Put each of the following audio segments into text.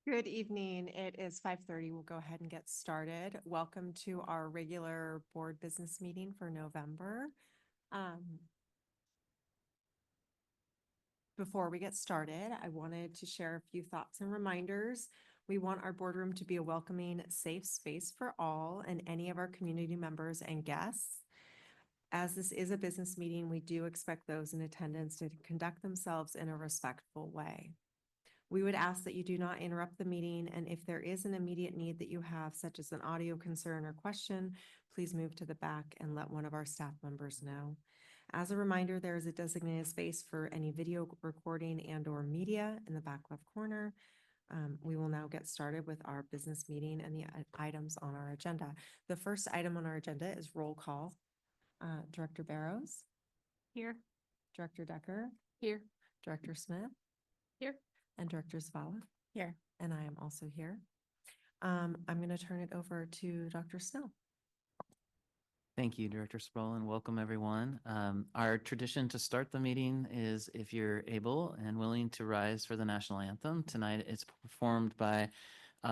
Good evening. It is 5:30. We'll go ahead and get started. Welcome to our regular board business meeting for November. Before we get started, I wanted to share a few thoughts and reminders. We want our boardroom to be a welcoming, safe space for all and any of our community members and guests. As this is a business meeting, we do expect those in attendance to conduct themselves in a respectful way. We would ask that you do not interrupt the meeting, and if there is an immediate need that you have, such as an audio concern or question, please move to the back and let one of our staff members know. As a reminder, there is a designated space for any video recording and/or media in the back left corner. We will now get started with our business meeting and the items on our agenda. The first item on our agenda is roll call. Director Barrows? Here. Director Decker? Here. Director Smith? Here. And Director Zavala? Here. And I am also here. I'm going to turn it over to Dr. Snell. Thank you, Director Sproul, and welcome everyone. Our tradition to start the meeting is if you're able and willing to rise for the national anthem. Tonight it's performed by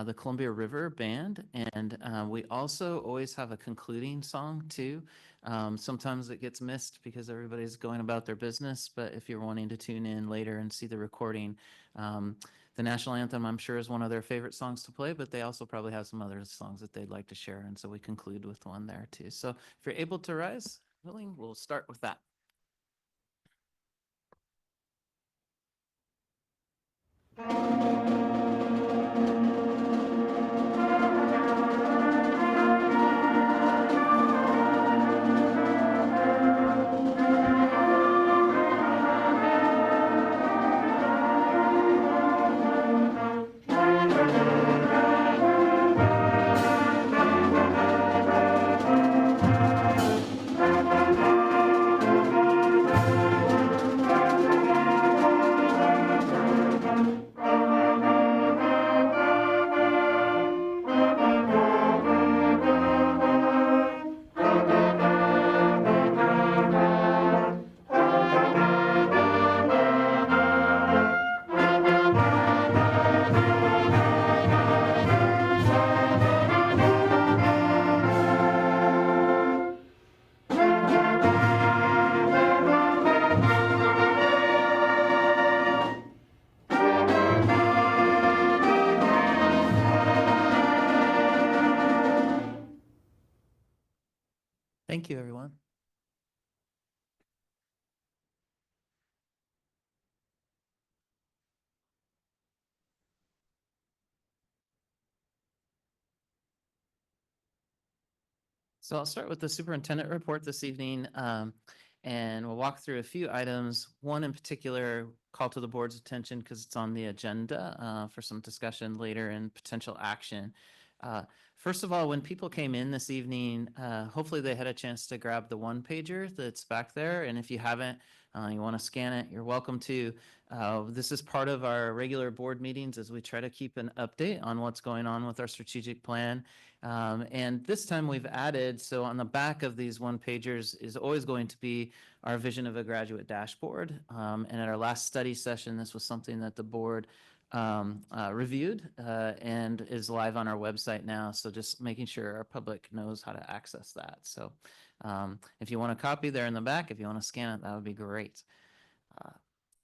the Columbia River Band, and we also always have a concluding song too. Sometimes it gets missed because everybody's going about their business, but if you're wanting to tune in later and see the recording, the national anthem, I'm sure, is one of their favorite songs to play, but they also probably have some other songs that they'd like to share, and so we conclude with one there too. So if you're able to rise, willing, we'll start with that. Thank you, everyone. So I'll start with the superintendent report this evening, and we'll walk through a few items. One in particular, call to the board's attention because it's on the agenda for some discussion later and potential action. First of all, when people came in this evening, hopefully they had a chance to grab the one pager that's back there. And if you haven't, you want to scan it, you're welcome to. This is part of our regular board meetings as we try to keep an update on what's going on with our strategic plan. And this time we've added, so on the back of these one pagers is always going to be our vision of a graduate dashboard. And at our last study session, this was something that the board reviewed and is live on our website now. So just making sure our public knows how to access that. So if you want a copy there in the back, if you want to scan it, that would be great.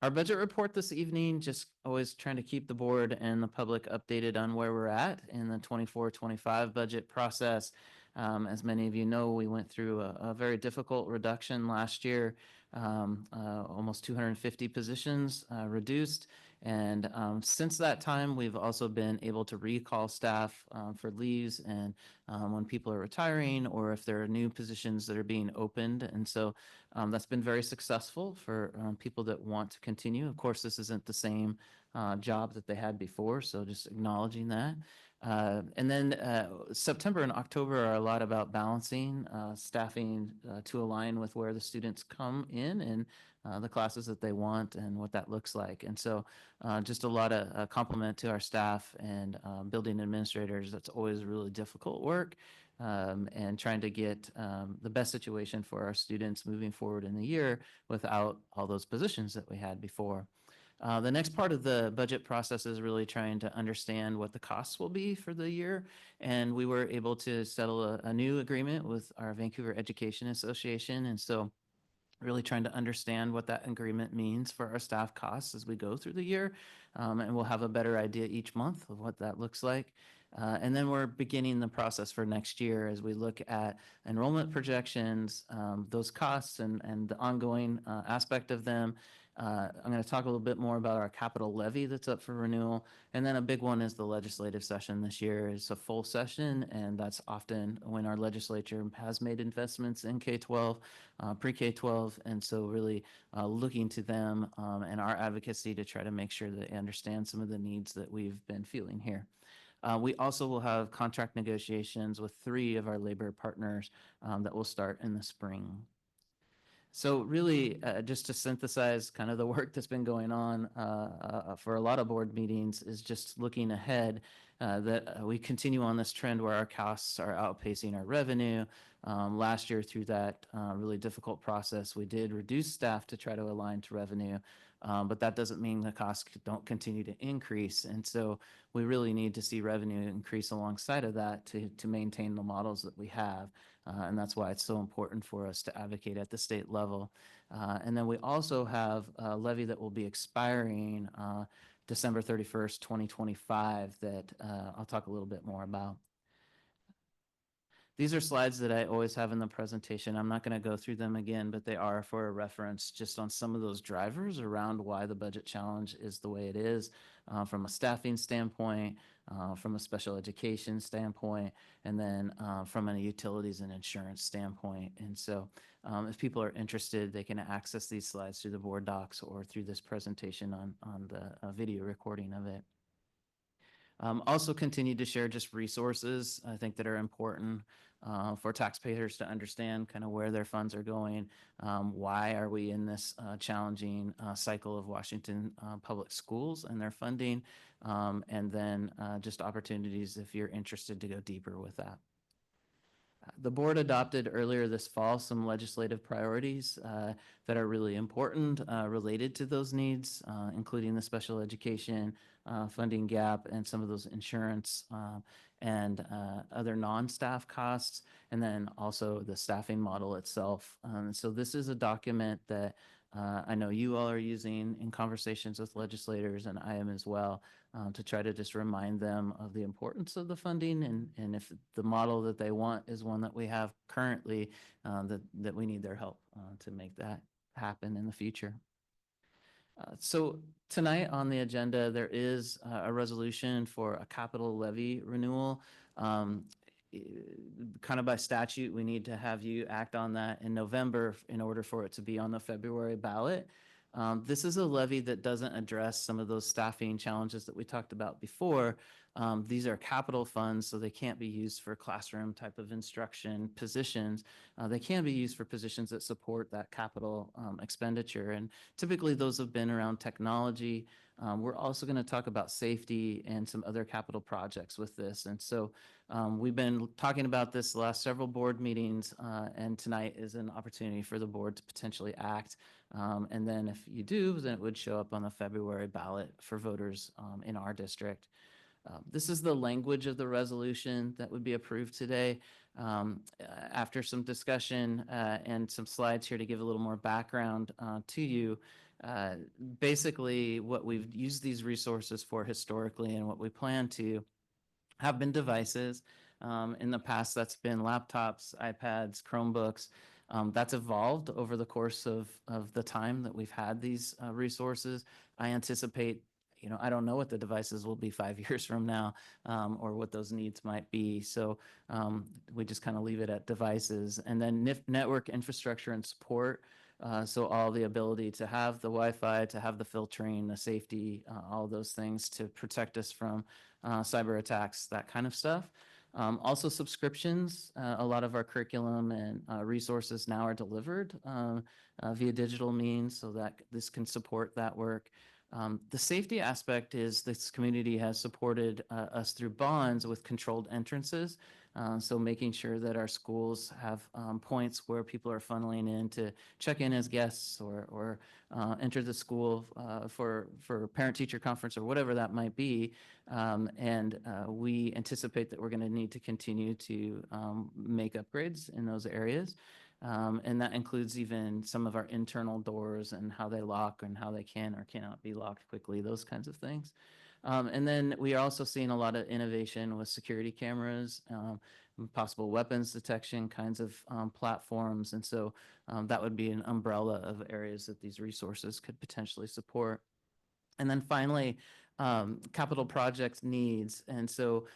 Our budget report this evening, just always trying to keep the board and the public updated on where we're at in the 24-25 budget process. As many of you know, we went through a very difficult reduction last year, almost 250 positions reduced. And since that time, we've also been able to recall staff for leaves and when people are retiring or if there are new positions that are being opened. And so that's been very successful for people that want to continue. Of course, this isn't the same job that they had before, so just acknowledging that. And then September and October are a lot about balancing staffing to align with where the students come in and the classes that they want and what that looks like. And so just a lot of compliment to our staff and building administrators. That's always really difficult work. And trying to get the best situation for our students moving forward in the year without all those positions that we had before. The next part of the budget process is really trying to understand what the costs will be for the year. And we were able to settle a new agreement with our Vancouver Education Association. And so really trying to understand what that agreement means for our staff costs as we go through the year. And we'll have a better idea each month of what that looks like. And then we're beginning the process for next year as we look at enrollment projections, those costs and the ongoing aspect of them. I'm going to talk a little bit more about our capital levy that's up for renewal. And then a big one is the legislative session this year. It's a full session, and that's often when our legislature has made investments in K-12, pre-K-12. And so really looking to them and our advocacy to try to make sure that they understand some of the needs that we've been feeling here. We also will have contract negotiations with 3 of our labor partners that will start in the spring. So really, just to synthesize kind of the work that's been going on for a lot of board meetings is just looking ahead that we continue on this trend where our costs are outpacing our revenue. Last year through that really difficult process, we did reduce staff to try to align to revenue, but that doesn't mean the costs don't continue to increase. And so we really need to see revenue increase alongside of that to maintain the models that we have. And that's why it's so important for us to advocate at the state level. And then we also have a levy that will be expiring December 31st, 2025 that I'll talk a little bit more about. These are slides that I always have in the presentation. I'm not going to go through them again, but they are for a reference just on some of those drivers around why the budget challenge is the way it is from a staffing standpoint, from a special education standpoint, and then from a utilities and insurance standpoint. And so if people are interested, they can access these slides through the board docs or through this presentation on the video recording of it. Also continue to share just resources I think that are important for taxpayers to understand kind of where their funds are going. Why are we in this challenging cycle of Washington public schools and their funding? And then just opportunities if you're interested to go deeper with that. The board adopted earlier this fall some legislative priorities that are really important related to those needs, including the special education funding gap and some of those insurance and other non-staff costs, and then also the staffing model itself. So this is a document that I know you all are using in conversations with legislators, and I am as well, to try to just remind them of the importance of the funding and if the model that they want is one that we have currently, that we need their help to make that happen in the future. So tonight on the agenda, there is a resolution for a capital levy renewal. Kind of by statute, we need to have you act on that in November in order for it to be on the February ballot. This is a levy that doesn't address some of those staffing challenges that we talked about before. These are capital funds, so they can't be used for classroom type of instruction positions. They can be used for positions that support that capital expenditure. And typically those have been around technology. We're also going to talk about safety and some other capital projects with this. And so we've been talking about this the last several board meetings, and tonight is an opportunity for the board to potentially act. And then if you do, then it would show up on the February ballot for voters in our district. This is the language of the resolution that would be approved today. After some discussion and some slides here to give a little more background to you, basically what we've used these resources for historically and what we plan to have been devices. In the past, that's been laptops, iPads, Chromebooks. That's evolved over the course of the time that we've had these resources. I anticipate, I don't know what the devices will be 5 years from now or what those needs might be. So we just kind of leave it at devices. And then network infrastructure and support. So all the ability to have the Wi-Fi, to have the filtering, the safety, all those things to protect us from cyber attacks, that kind of stuff. Also subscriptions. A lot of our curriculum and resources now are delivered via digital means so that this can support that work. The safety aspect is this community has supported us through bonds with controlled entrances. So making sure that our schools have points where people are funneling in to check in as guests or enter the school for parent-teacher conference or whatever that might be. And we anticipate that we're going to need to continue to make upgrades in those areas. And that includes even some of our internal doors and how they lock and how they can or cannot be locked quickly, those kinds of things. And then we are also seeing a lot of innovation with security cameras, possible weapons detection kinds of platforms. And so that would be an umbrella of areas that these resources could potentially support. And then finally, capital project needs. And so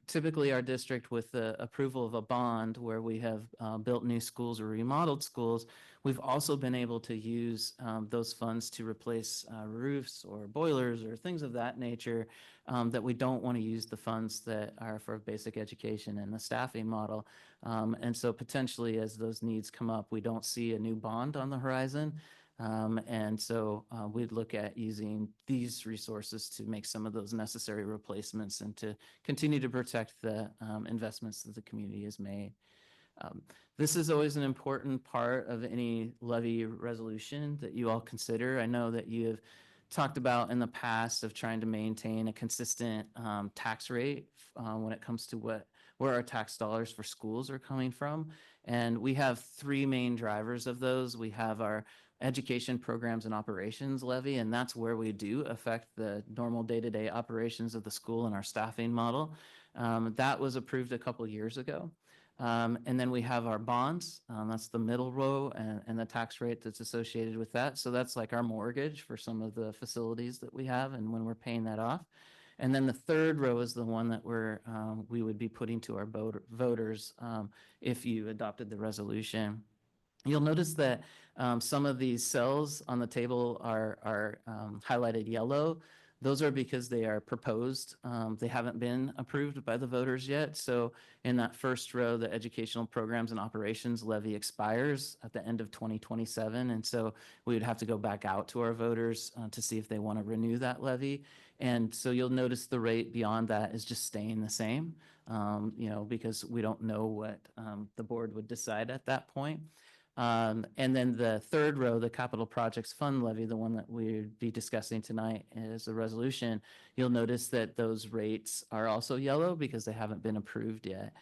typically our district, with the approval of a bond where we have built new schools or remodeled schools, we've also been able to use those funds to replace roofs or boilers or things of that nature, that we don't want to use the funds that are for basic education and the staffing model. And so potentially as those needs come up, we don't see a new bond on the horizon. And so we'd look at using these resources to make some of those necessary replacements and to continue to protect the investments that the community has made. This is always an important part of any levy resolution that you all consider. I know that you have talked about in the past of trying to maintain a consistent tax rate when it comes to where our tax dollars for schools are coming from. And we have three main drivers of those. We have our education programs and operations levy, and that's where we do affect the normal day-to-day operations of the school and our staffing model. That was approved a couple years ago. And then we have our bonds. That's the middle row, and the tax rate that's associated with that. So that's like our mortgage for some of the facilities that we have and when we're paying that off. And then the third row is the one that we would be putting to our voters if you adopted the resolution. You'll notice that some of these cells on the table are highlighted yellow. Those are because they are proposed. They haven't been approved by the voters yet. So in that first row, the educational programs and operations levy expires at the end of 2027. And so we would have to go back out to our voters to see if they want to renew that levy. And so you'll notice the rate beyond that is just staying the same, because we don't know what the board would decide at that point. And then the third row, the capital projects fund levy, the one that we'd be discussing tonight is a resolution. You'll notice that those rates are also yellow because they haven't been approved yet.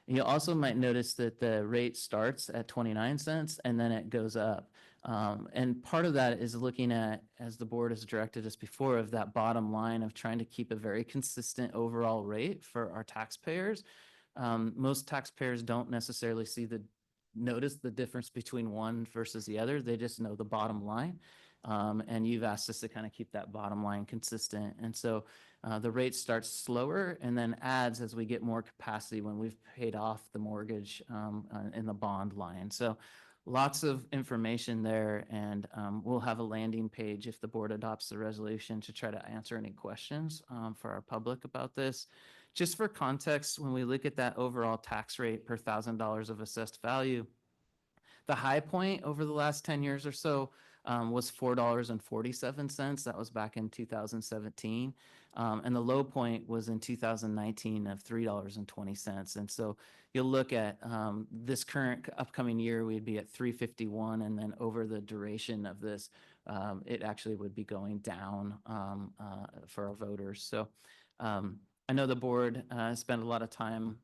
You also might notice that the rate starts at 29 cents and then it goes up. And part of that is looking at, as the board has directed us before, of that bottom line of trying to keep a very consistent overall rate for our taxpayers. Most taxpayers don't necessarily notice the difference between one versus the other. They just know the bottom line. And you've asked us to kind of keep that bottom line consistent. And so the rate starts slower and then adds as we get more capacity when we've paid off the mortgage in the bond line. So lots of information there, and we'll have a landing page if the board adopts the resolution to try to answer any questions for our public about this. Just for context, when we look at that overall tax rate per $1,000 of assessed value, the high point over the last 10 years or so was $4.47. That was back in 2017. And the low point was in 2019 of $3.20. And so you'll look at this current upcoming year, we'd be at 351. And then over the duration of this, it actually would be going down for our voters. So I know the board spent a lot of time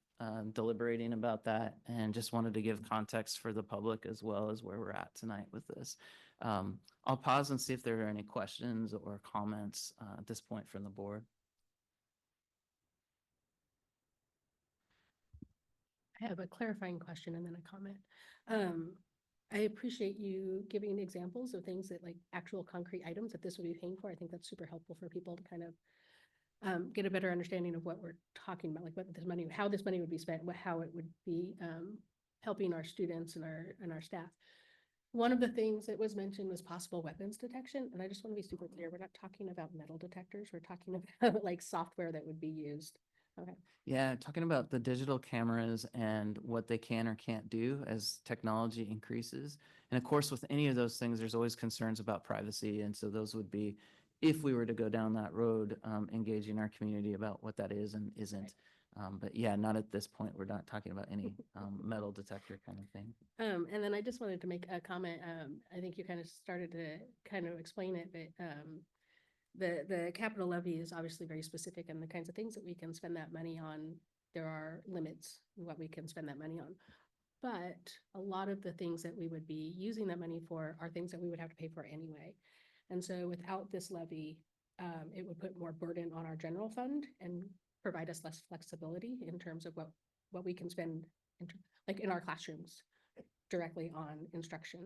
deliberating about that, and just wanted to give context for the public as well as where we're at tonight with this. I'll pause and see if there are any questions or comments at this point from the board. I have a clarifying question and then a comment. I appreciate you giving examples of things that, like, actual concrete items that this would be paying for. I think that's super helpful for people to kind of get a better understanding of what we're talking about, like what this money, how this money would be spent, how it would be helping our students and our staff. One of the things that was mentioned was possible weapons detection, and I just want to be super clear. We're not talking about metal detectors. We're talking about like software that would be used. Okay. Yeah, talking about the digital cameras and what they can or can't do as technology increases. And of course, with any of those things, there's always concerns about privacy. And so those would be, if we were to go down that road, engaging our community about what that is and isn't. But yeah, not at this point. We're not talking about any metal detector kind of thing. And then I just wanted to make a comment. I think you kind of started to kind of explain it, but the capital levy is obviously very specific and the kinds of things that we can spend that money on. There are limits in what we can spend that money on. But a lot of the things that we would be using that money for are things that we would have to pay for anyway. And so without this levy, it would put more burden on our general fund and provide us less flexibility in terms of what we can spend like in our classrooms directly on instruction.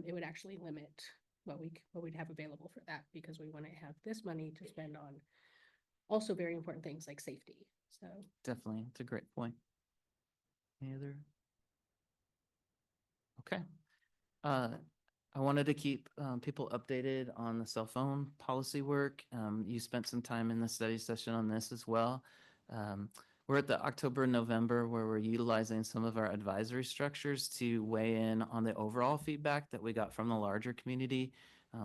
It would actually limit what we'd have available for that because we want to have this money to spend on also very important things like safety. So Definitely. It's a great point. Any other? Okay. I wanted to keep people updated on the cell phone policy work. You spent some time in the study session on this as well. We're at the October and November where we're utilizing some of our advisory structures to weigh in on the overall feedback that we got from the larger community.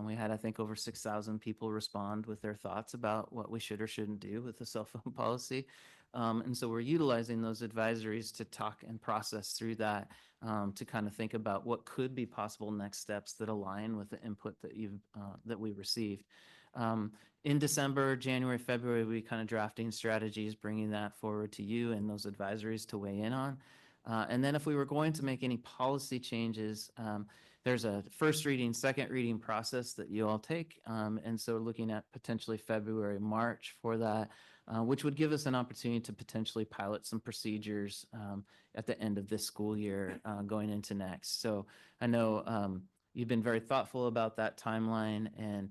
We had, I think, over 6,000 people respond with their thoughts about what we should or shouldn't do with the cell phone policy. And so we're utilizing those advisories to talk and process through that, to kind of think about what could be possible next steps that align with the input that we received. In December, January, February, we kind of drafting strategies, bringing that forward to you and those advisories to weigh in on. And then if we were going to make any policy changes, there's a first reading, second reading process that you all take. And so looking at potentially February, March for that, which would give us an opportunity to potentially pilot some procedures at the end of this school year going into next. So I know you've been very thoughtful about that timeline and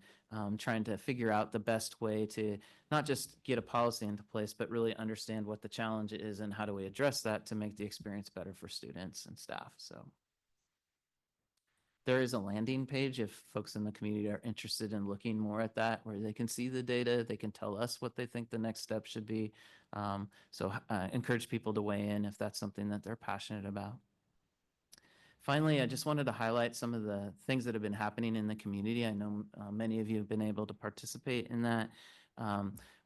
trying to figure out the best way to not just get a policy into place, but really understand what the challenge is and how do we address that to make the experience better for students and staff. So there is a landing page if folks in the community are interested in looking more at that, where they can see the data, they can tell us what they think the next step should be. So encourage people to weigh in if that's something that they're passionate about. Finally, I just wanted to highlight some of the things that have been happening in the community. I know many of you have been able to participate in that.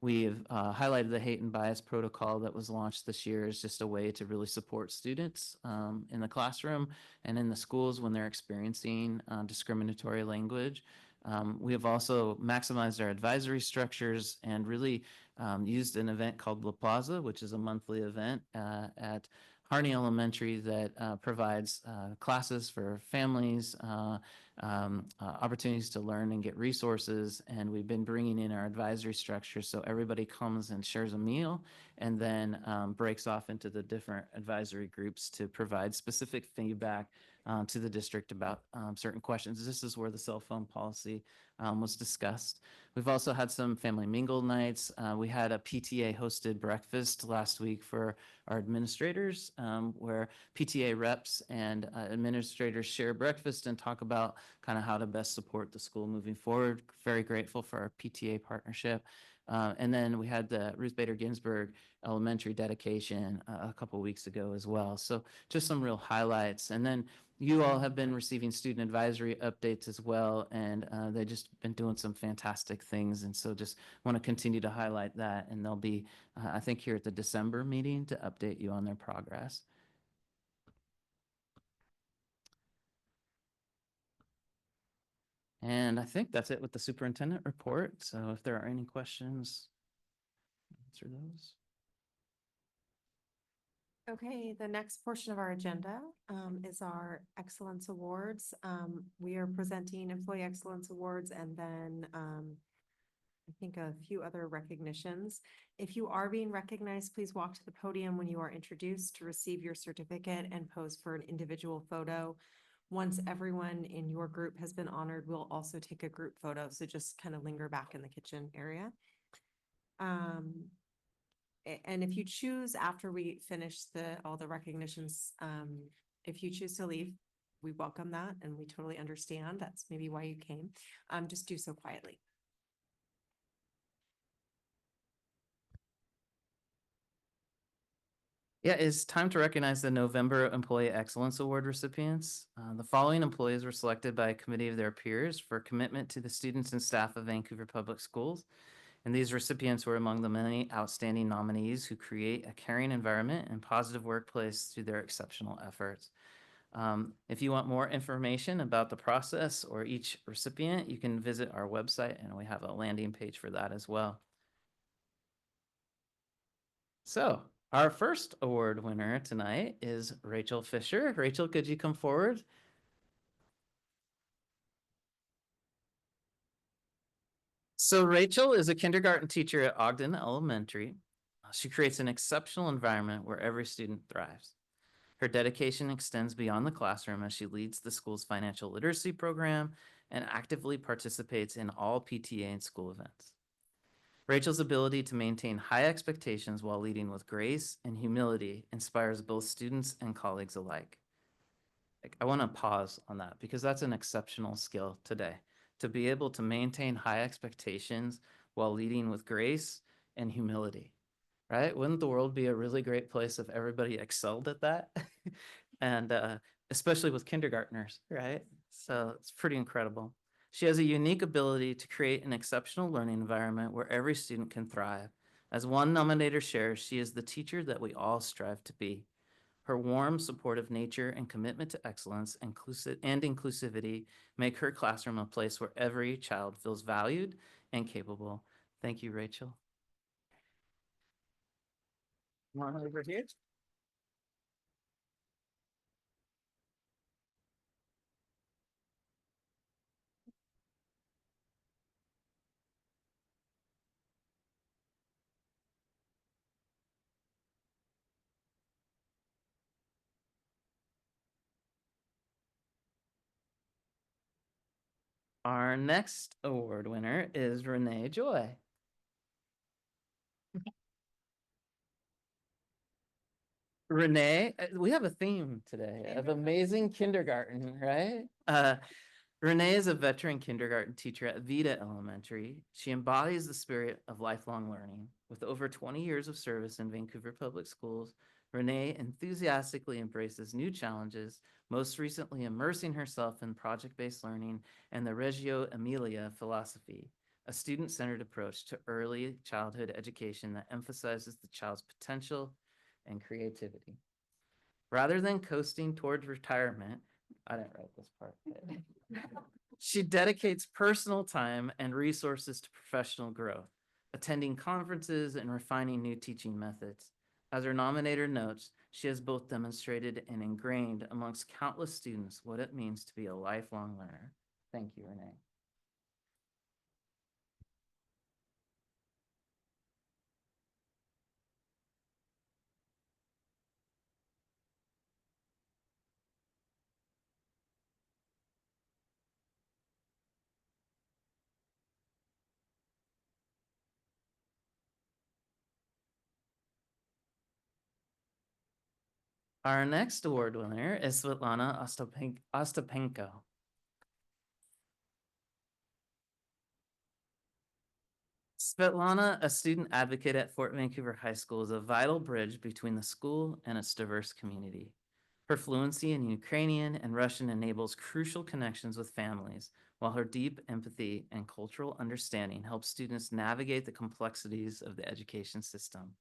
We've highlighted the hate and bias protocol that was launched this year as just a way to really support students in the classroom and in the schools when they're experiencing discriminatory language. We have also maximized our advisory structures and really used an event called La Plaza, which is a monthly event at Harney Elementary that provides classes for families, opportunities to learn and get resources. And we've been bringing in our advisory structure so everybody comes and shares a meal and then breaks off into the different advisory groups to provide specific feedback to the district about certain questions. This is where the cell phone policy was discussed. We've also had some family mingle nights. We had a PTA hosted breakfast last week for our administrators, where PTA reps and administrators share breakfast and talk about kind of how to best support the school moving forward. Very grateful for our PTA partnership. And then we had the Ruth Bader Ginsburg Elementary dedication a couple weeks ago as well. So just some real highlights. And then you all have been receiving student advisory updates as well, and they've just been doing some fantastic things. And so just want to continue to highlight that. And they'll be, I think, here at the December meeting to update you on their progress. And I think that's it with the superintendent report. So if there are any questions, answer those. Okay, the next portion of our agenda is our Excellence Awards. We are presenting Employee Excellence Awards and then I think a few other recognitions. If you are being recognized, please walk to the podium when you are introduced to receive your certificate and pose for an individual photo. Once everyone in your group has been honored, we'll also take a group photo. So just kind of linger back in the kitchen area. And if you choose after we finish all the recognitions, if you choose to leave, we welcome that and we totally understand. That's maybe why you came. Just do so quietly. Yeah, it's time to recognize the November Employee Excellence Award recipients. The following employees were selected by a committee of their peers for commitment to the students and staff of Vancouver Public Schools. And these recipients were among the many outstanding nominees who create a caring environment and positive workplace through their exceptional efforts. If you want more information about the process or each recipient, you can visit our website, and we have a landing page for that as well. So our first award winner tonight is Rachel Fisher. Rachel, could you come forward? So Rachel is a kindergarten teacher at Ogden Elementary. She creates an exceptional environment where every student thrives. Her dedication extends beyond the classroom as she leads the school's financial literacy program and actively participates in all PTA and school events. Rachel's ability to maintain high expectations while leading with grace and humility inspires both students and colleagues alike. I want to pause on that because that's an exceptional skill today, to be able to maintain high expectations while leading with grace and humility, right? Wouldn't the world be a really great place if everybody excelled at that? And especially with kindergartners, right? So it's pretty incredible. She has a unique ability to create an exceptional learning environment where every student can thrive. As one nominator shares, she is the teacher that we all strive to be. Her warm, supportive nature and commitment to excellence and inclusivity make her classroom a place where every child feels valued and capable. Thank you, Rachel. Come on over here. Our next award winner is Renee Joy. Renee, we have a theme today of amazing kindergarten, right? Renee is a veteran kindergarten teacher at Vida Elementary. She embodies the spirit of lifelong learning. With over 20 years of service in Vancouver Public Schools, Renee enthusiastically embraces new challenges, most recently immersing herself in project-based learning and the Reggio Emilia philosophy, a student-centered approach to early childhood education that emphasizes the child's potential and creativity. Rather than coasting towards retirement, I didn't write this part. She dedicates personal time and resources to professional growth, attending conferences and refining new teaching methods. As her nominator notes, she has both demonstrated and ingrained amongst countless students what it means to be a lifelong learner. Thank you, Renee. Our next award winner is Svetlana Ostapenko. Svetlana, a student advocate at Fort Vancouver High School, is a vital bridge between the school and its diverse community. Her fluency in Ukrainian and Russian enables crucial connections with families, while her deep empathy and cultural understanding helps students navigate the complexities of the education system.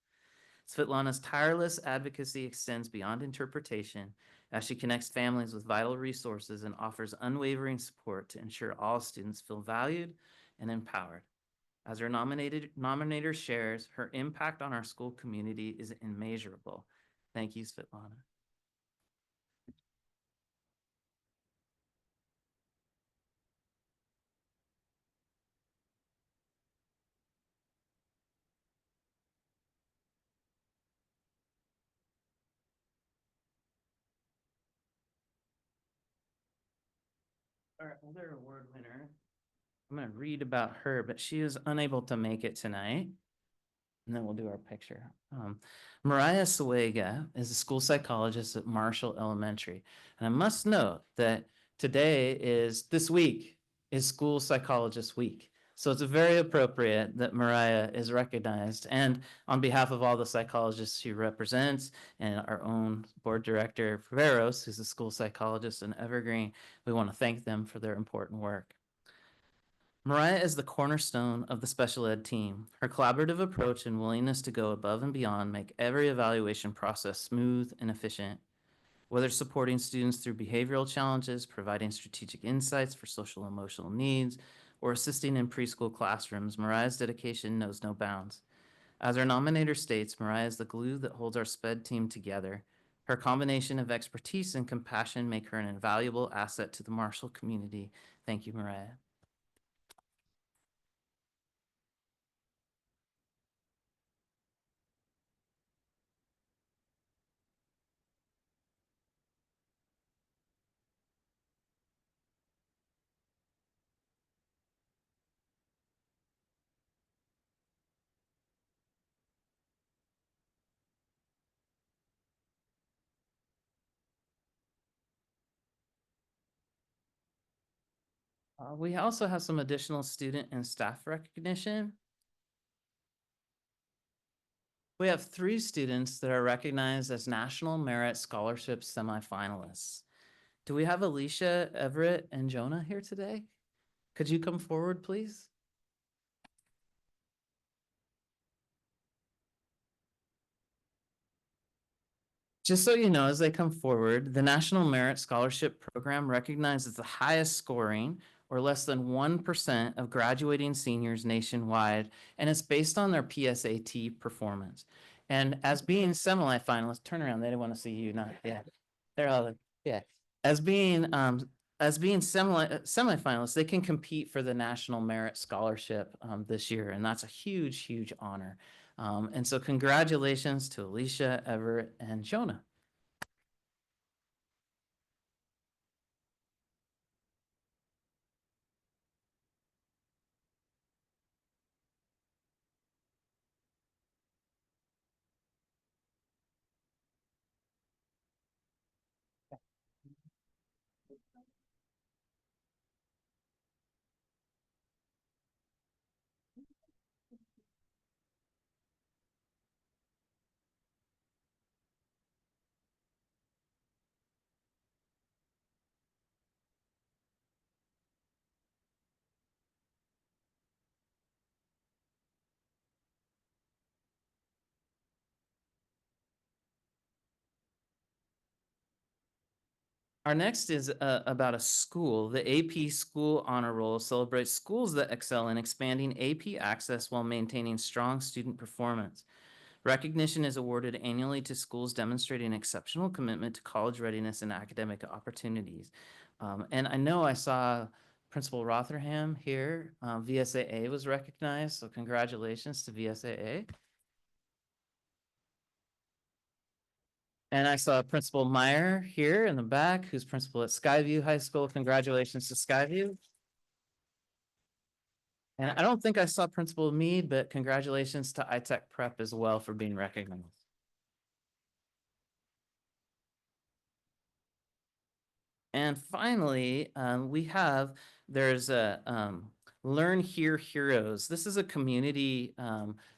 Svetlana's tireless advocacy extends beyond interpretation as she connects families with vital resources and offers unwavering support to ensure all students feel valued and empowered. As her nominator shares, her impact on our school community is immeasurable. Thank you, Svetlana. Our other award winner, I'm going to read about her, but she is unable to make it tonight. And then we'll do our picture. Mariah Suega is a school psychologist at Marshall Elementary. And I must note that this week is School Psychologist Week. So it's very appropriate that Mariah is recognized. And on behalf of all the psychologists she represents and our own board director, Veros, who's a school psychologist in Evergreen, we want to thank them for their important work. Mariah is the cornerstone of the special ed team. Her collaborative approach and willingness to go above and beyond make every evaluation process smooth and efficient. Whether supporting students through behavioral challenges, providing strategic insights for social and emotional needs, or assisting in preschool classrooms, Mariah's dedication knows no bounds. As our nominator states, Mariah is the glue that holds our SPED team together. Her combination of expertise and compassion make her an invaluable asset to the Marshall community. Thank you, Mariah. We also have some additional student and staff recognition. We have 3 students that are recognized as National Merit Scholarship semifinalists. Do we have Alicia, Everett, and Jonah here today? Could you come forward, please? Just so you know, as they come forward, the National Merit Scholarship Program recognizes the highest scoring, or less than 1% of graduating seniors nationwide, and it's based on their PSAT performance. And as being semi-finalists, turn around, they didn't want to see you, not, yeah. They're all, yeah. As being semi-finalists, they can compete for the National Merit Scholarship this year, and that's a huge, huge honor. And so congratulations to Alicia, Everett, and Jonah. Our next is about a school. The AP School Honor Roll celebrates schools that excel in expanding AP access while maintaining strong student performance. Recognition is awarded annually to schools demonstrating exceptional commitment to college readiness and academic opportunities. And I know I saw Principal Rotherham here. VSAA was recognized, so congratulations to VSAA. And I saw Principal Meyer here in the back, who's principal at Skyview High School. Congratulations to Skyview. And I don't think I saw Principal Mead, but congratulations to iTech Prep as well for being recognized. And finally, there's a Learn Here Heroes. This is a community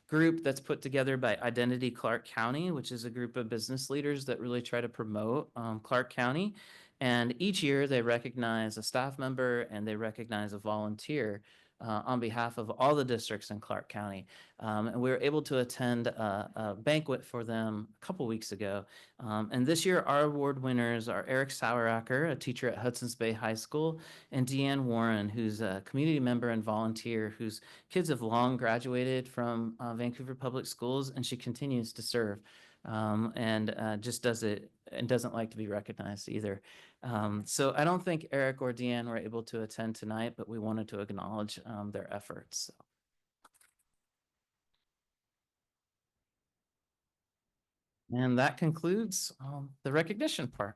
group that's put together by Identity Clark County, which is a group of business leaders that really try to promote Clark County. And each year they recognize a staff member and they recognize a volunteer on behalf of all the districts in Clark County. And we were able to attend a banquet for them a couple weeks ago. And this year, our award winners are Eric Saueracker, a teacher at Hudson's Bay High School, and Deanne Warren, who's a community member and volunteer whose kids have long graduated from Vancouver Public Schools, and she continues to serve and just does it and doesn't like to be recognized either. So I don't think Eric or Deanne were able to attend tonight, but we wanted to acknowledge their efforts. And that concludes the recognition part.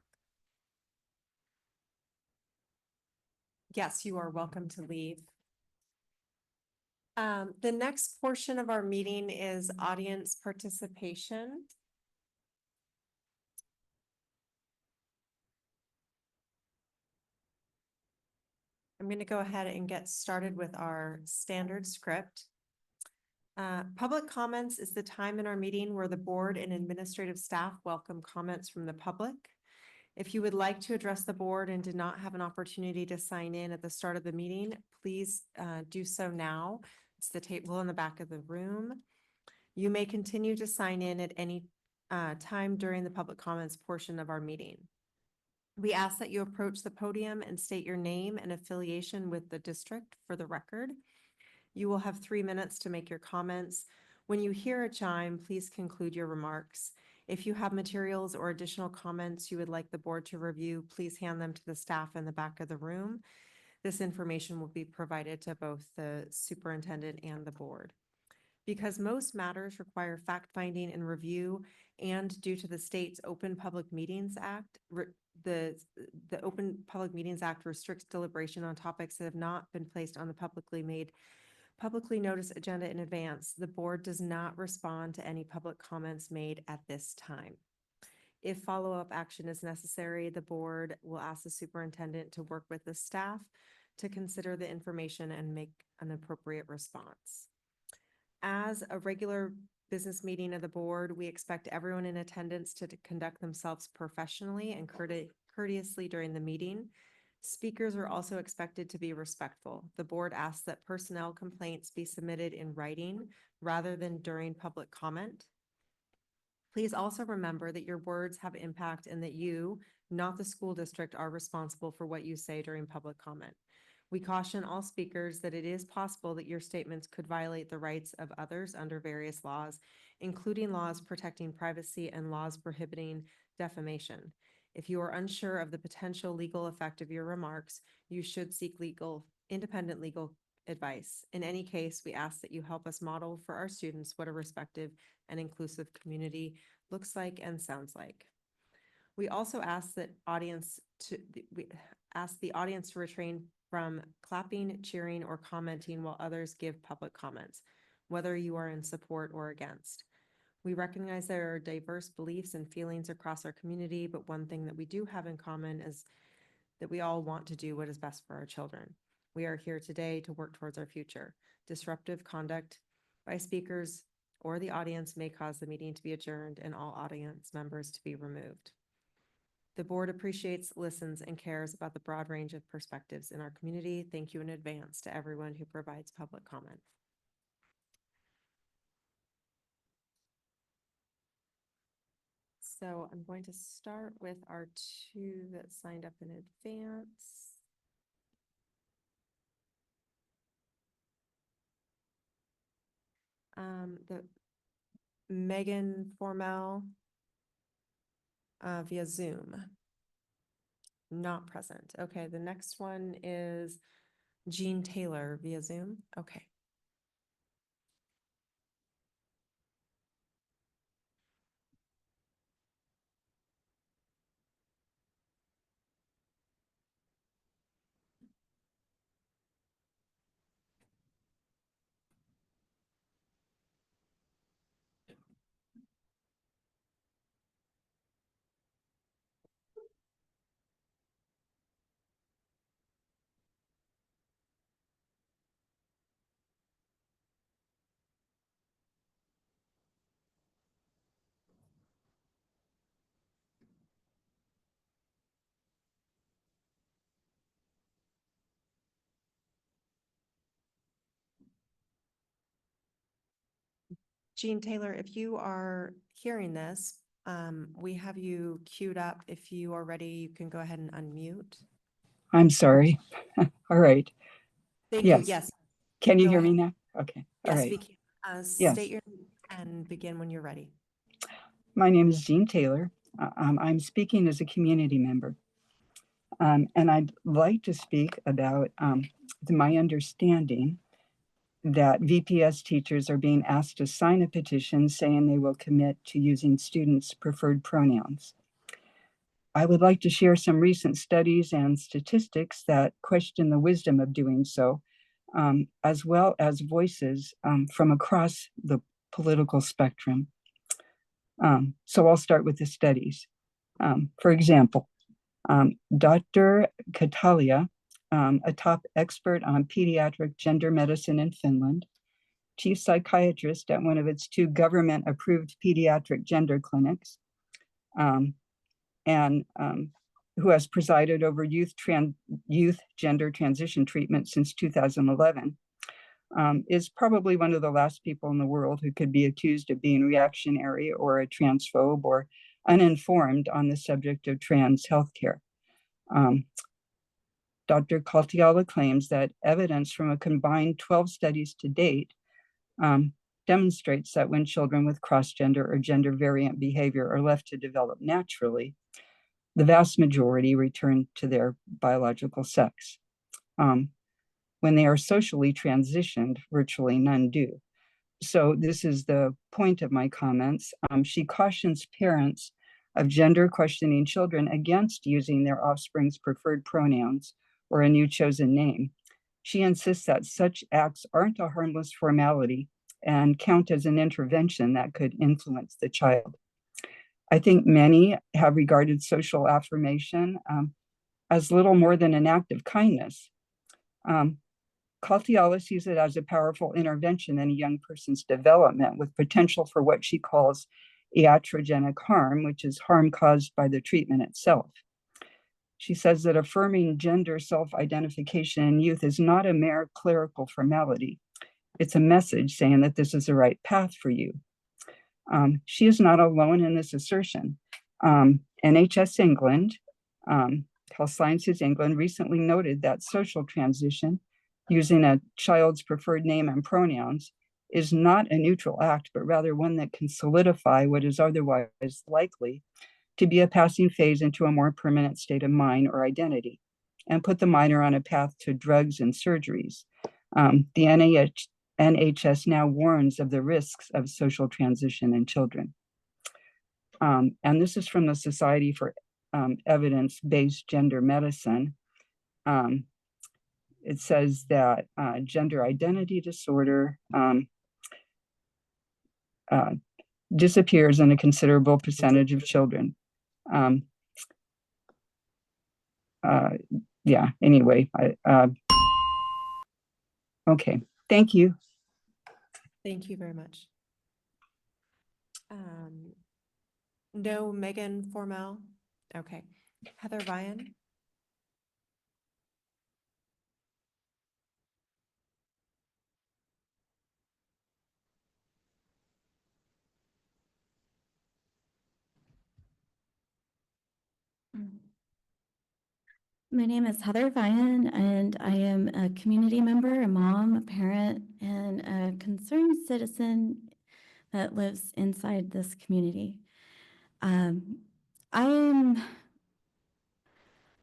Yes, you are welcome to leave. The next portion of our meeting is audience participation. I'm going to go ahead and get started with our standard script. Public comments is the time in our meeting where the board and administrative staff welcome comments from the public. If you would like to address the board and did not have an opportunity to sign in at the start of the meeting, please do so now. It's the table in the back of the room. You may continue to sign in at any time during the public comments portion of our meeting. We ask that you approach the podium and state your name and affiliation with the district for the record. You will have 3 minutes to make your comments. When you hear a chime, please conclude your remarks. If you have materials or additional comments you would like the board to review, please hand them to the staff in the back of the room. This information will be provided to both the superintendent and the board. Because most matters require fact-finding and review, and due to the state's Open Public Meetings Act, the Open Public Meetings Act restricts deliberation on topics that have not been placed on the publicly noticed agenda in advance. The board does not respond to any public comments made at this time. If follow-up action is necessary, the board will ask the superintendent to work with the staff to consider the information and make an appropriate response. As a regular business meeting of the board, we expect everyone in attendance to conduct themselves professionally and courteously during the meeting. Speakers are also expected to be respectful. The board asks that personnel complaints be submitted in writing rather than during public comment. Please also remember that your words have impact and that you, not the school district, are responsible for what you say during public comment. We caution all speakers that it is possible that your statements could violate the rights of others under various laws, including laws protecting privacy and laws prohibiting defamation. If you are unsure of the potential legal effect of your remarks, you should seek independent legal advice. In any case, we ask that you help us model for our students what a respectful and inclusive community looks like and sounds like. We also ask the audience to refrain from clapping, cheering, or commenting while others give public comments, whether you are in support or against. We recognize there are diverse beliefs and feelings across our community, but one thing that we do have in common is that we all want to do what is best for our children. We are here today to work towards our future. Disruptive conduct by speakers or the audience may cause the meeting to be adjourned and all audience members to be removed. The board appreciates, listens, and cares about the broad range of perspectives in our community. Thank you in advance to everyone who provides public comment. So I'm going to start with our 2 that signed up in advance. The Megan Formel via Zoom. Not present. Okay, the next one is Jean Taylor via Zoom. Okay. Jean Taylor, if you are hearing this, we have you queued up. If you are ready, you can go ahead and unmute. I'm sorry. All right. Thank you. Yes. Yes. Can you Go hear me ahead. now? Okay. All Yes, right. we can. Yes. State your name and begin when you're ready. My name is Jean Taylor. I'm speaking as a community member. And I'd like to speak about my understanding that VPS teachers are being asked to sign a petition saying they will commit to using students' preferred pronouns. I would like to share some recent studies and statistics that question the wisdom of doing so, as well as voices from across the political spectrum. So I'll start with the studies. For example, Dr. Katalia, a top expert on pediatric gender medicine in Finland, chief psychiatrist at one of its 2 government-approved pediatric gender clinics, and who has presided over youth gender transition treatment since 2011, is probably one of the last people in the world who could be accused of being reactionary or a transphobe or uninformed on the subject of trans healthcare. Dr. Kaltiala claims that evidence from a combined 12 studies to date demonstrates that when children with cross-gender or gender variant behavior are left to develop naturally, the vast majority return to their biological sex. When they are socially transitioned, virtually none do. So this is the point of my comments. She cautions parents of gender questioning children against using their offspring's preferred pronouns or a new chosen name. She insists that such acts aren't a harmless formality and count as an intervention that could influence the child. I think many have regarded social affirmation as little more than an act of kindness. Kaltiala sees it as a powerful intervention in a young person's development with potential for what she calls iatrogenic harm, which is harm caused by the treatment itself. She says that affirming gender self-identification in youth is not a mere clerical formality. It's a message saying that this is the right path for you. She is not alone in this assertion. NHS England, Health Sciences England recently noted that social transition using a child's preferred name and pronouns is not a neutral act, but rather one that can solidify what is otherwise likely to be a passing phase into a more permanent state of mind or identity, and put the minor on a path to drugs and surgeries. The NHS now warns of the risks of social transition in children. And this is from the Society for Evidence-Based Gender Medicine. It says that gender identity disorder disappears in a considerable percentage of children. Yeah, anyway, okay, thank you. Thank you very much. No Megan Formel. Okay. Heather Vian. My name is Heather Vian, and I am a community member, a mom, a parent, and a concerned citizen that lives inside this community. I'm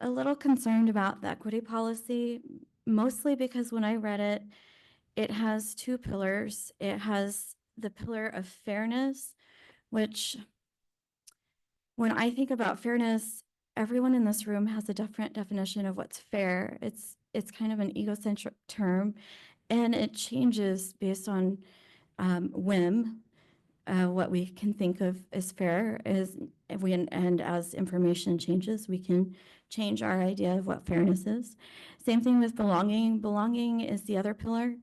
a little concerned about the equity policy, mostly because when I read it, it has two pillars. It has the pillar of fairness, which when I think about fairness, everyone in this room has a different definition of what's fair. It's kind of an egocentric term, and it changes based on whim. What we can think of as fair is and as information changes, we can change our idea of what fairness is. Same thing with belonging. Belonging is the other pillar,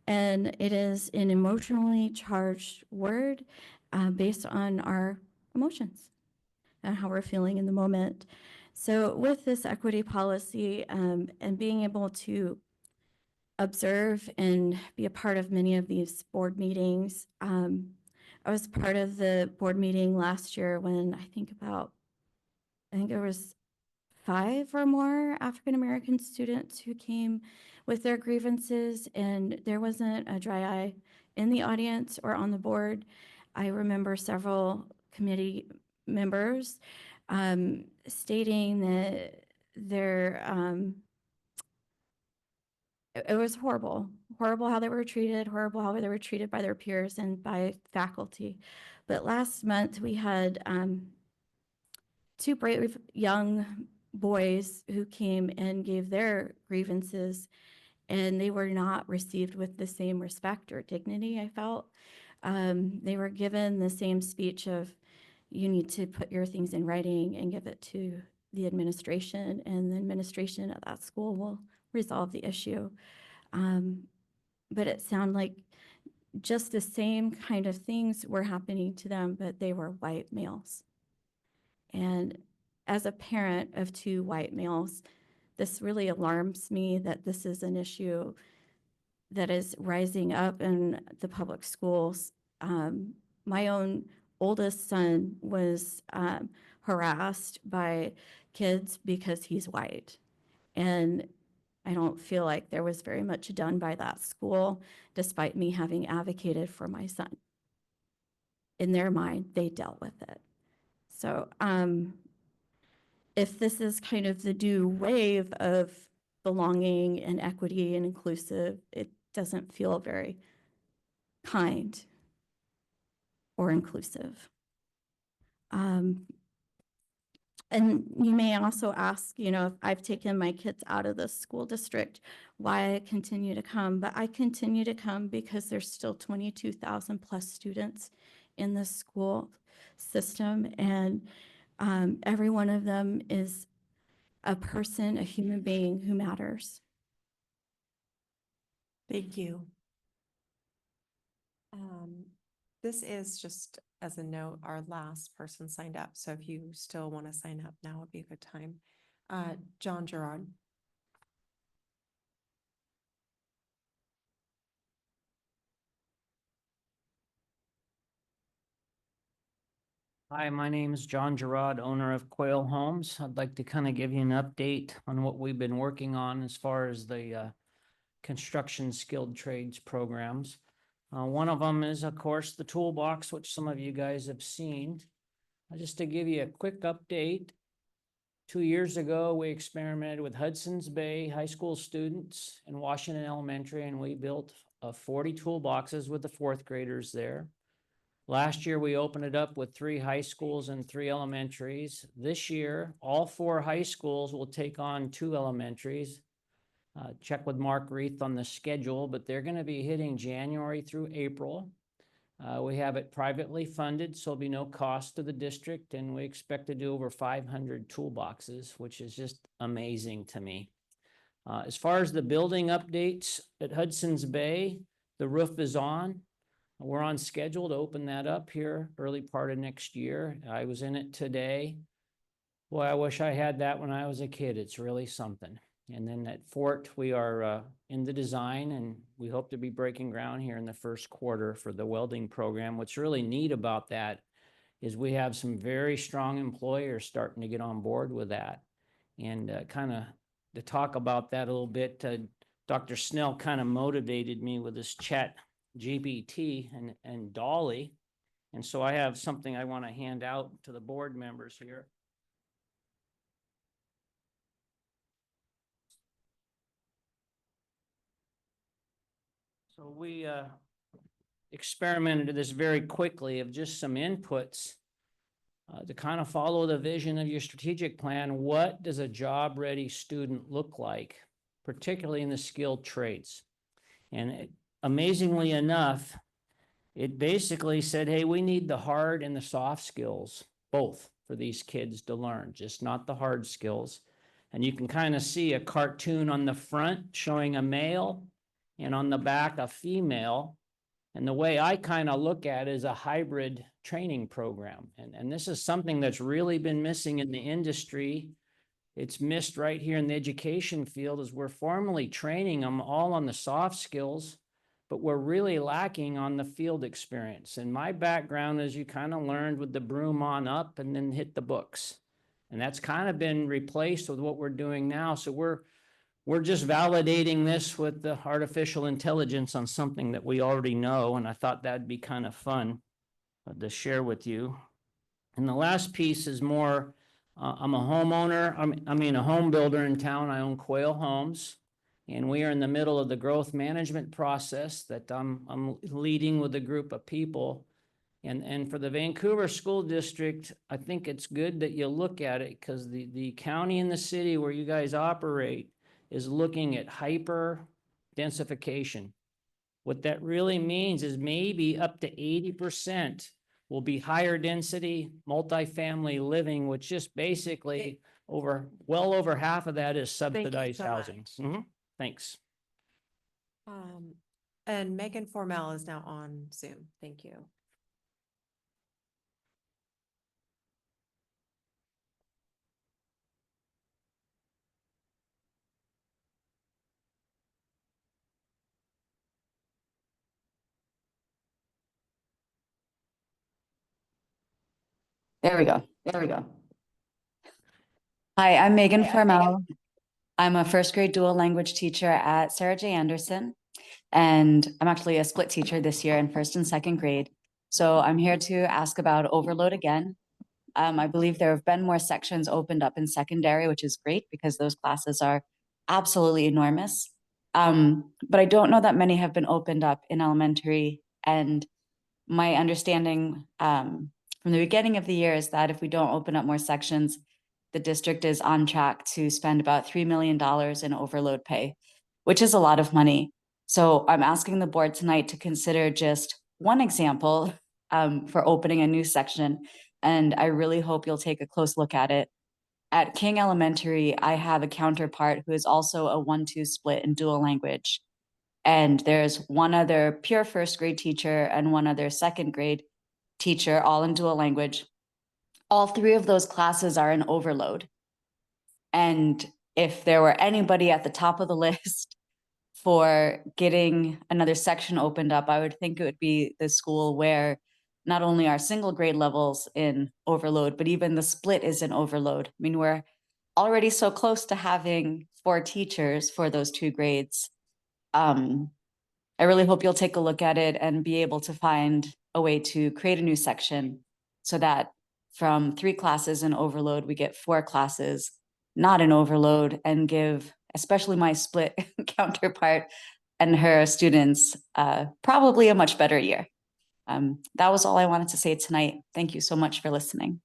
and it is an emotionally charged word based on our emotions and how we're feeling in the moment. So with this equity policy and being able to observe and be a part of many of these board meetings, I was part of the board meeting last year when I think there was 5 or more African-American students who came with their grievances, and there wasn't a dry eye in the audience or on the board. I remember several committee members stating that it was horrible how they were treated, horrible how they were treated by their peers and by faculty. But last month we had 2 brave young boys who came and gave their grievances, and they were not received with the same respect or dignity, I felt. They were given the same speech of, you need to put your things in writing and give it to the administration, and the administration at that school will resolve the issue. But it sounded like just the same kind of things were happening to them, but they were white males. And as a parent of two white males, this really alarms me that this is an issue that is rising up in the public schools. My own oldest son was harassed by kids because he's white. And I don't feel like there was very much done by that school, despite me having advocated for my son. In their mind, they dealt with it. So if this is kind of the new wave of belonging and equity and inclusive, it doesn't feel very kind or inclusive. And you may also ask, you know, if I've taken my kids out of the school district, why I continue to come. But I continue to come because there's still 22,000 plus students in the school system. And every one of them is a person, a human being who matters. Thank you. This is just as a note, our last person signed up. So if you still want to sign up, now would be a good time. John Gerard. Hi, my name is John Gerard, owner of Quail Homes. I'd like to kind of give you an update on what we've been working on as far as the construction skilled trades programs. One of them is, of course, the toolbox, which some of you guys have seen. Just to give you a quick update, 2 years ago, we experimented with Hudson's Bay high school students in Washington Elementary, and we built 40 toolboxes with the fourth graders there. Last year, we opened it up with 3 high schools and 3 elementaries. This year, all 4 high schools will take on 2 elementaries. Check with Mark Reith on the schedule, but they're going to be hitting January through April. We have it privately funded, so there'll be no cost to the district, and we expect to do over 500 toolboxes, which is just amazing to me. As far as the building updates at Hudson's Bay, the roof is on. We're on schedule to open that up here early part of next year. I was in it today. Boy, I wish I had that when I was a kid. It's really something. And then at Fort, we are in the design, and we hope to be breaking ground here in the first quarter for the welding program. What's really neat about that is we have some very strong employers starting to get on board with that. And kind of to talk about that a little bit, Dr. Snell kind of motivated me with this chat GPT and Dolly. And so I have something I want to hand out to the board members here. So we experimented this very quickly of just some inputs to kind of follow the vision of your strategic plan. What does a job-ready student look like, particularly in the skilled trades? And amazingly enough, it basically said, hey, we need the hard and the soft skills, both, for these kids to learn, just not the hard skills. And you can kind of see a cartoon on the front showing a male, and on the back, a female. And the way I kind of look at it is a hybrid training program. And this is something that's really been missing in the industry. It's missed right here in the education field, as we're formally training them all on the soft skills, but we're really lacking on the field experience. And my background is you kind of learned with the broom on up and then hit the books. And that's kind of been replaced with what we're doing now. So we're just validating this with the artificial intelligence on something that we already know. And I thought that'd be kind of fun to share with you. And the last piece is more, I'm a homeowner. I mean, a home builder in town. I own Quail Homes. And we are in the middle of the growth management process that I'm leading with a group of people. And for the Vancouver School District, I think it's good that you look at it, because the county and the city where you guys operate is looking at hyper densification. What that really means is maybe up to 80% will be higher density multifamily living, which just basically well over half of that is subsidized so housing. much. Thanks. And Megan Formel is now on Zoom. Thank you. There we go. There we go. Hi, I'm Megan Farmel. I'm a first grade dual language teacher at Sarah J. Anderson. And I'm actually a split teacher this year in first and second grade. So I'm here to ask about overload again. I believe there have been more sections opened up in secondary, which is great because those classes are absolutely enormous. But I don't know that many have been opened up in elementary. And my understanding from the beginning of the year is that if we don't open up more sections, the district is on track to spend about $3 million in overload pay, which is a lot of money. So I'm asking the board tonight to consider just one example for opening a new section. And I really hope you'll take a close look at it. At King Elementary, I have a counterpart who is also a 1-2 split in dual language. And there's one other pure first grade teacher and one other second grade teacher, all in dual language. All three of those classes are in overload. And if there were anybody at the top of the list for getting another section opened up, I would think it would be the school where not only are single grade levels in overload, but even the split is in overload. I mean, we're already so close to having 4 teachers for those 2 grades. I really hope you'll take a look at it and be able to find a way to create a new section so that from 3 classes in overload, we get 4 classes not in overload, and give especially my split counterpart and her students probably a much better year. That was all I wanted to say tonight. Thank you so much for listening.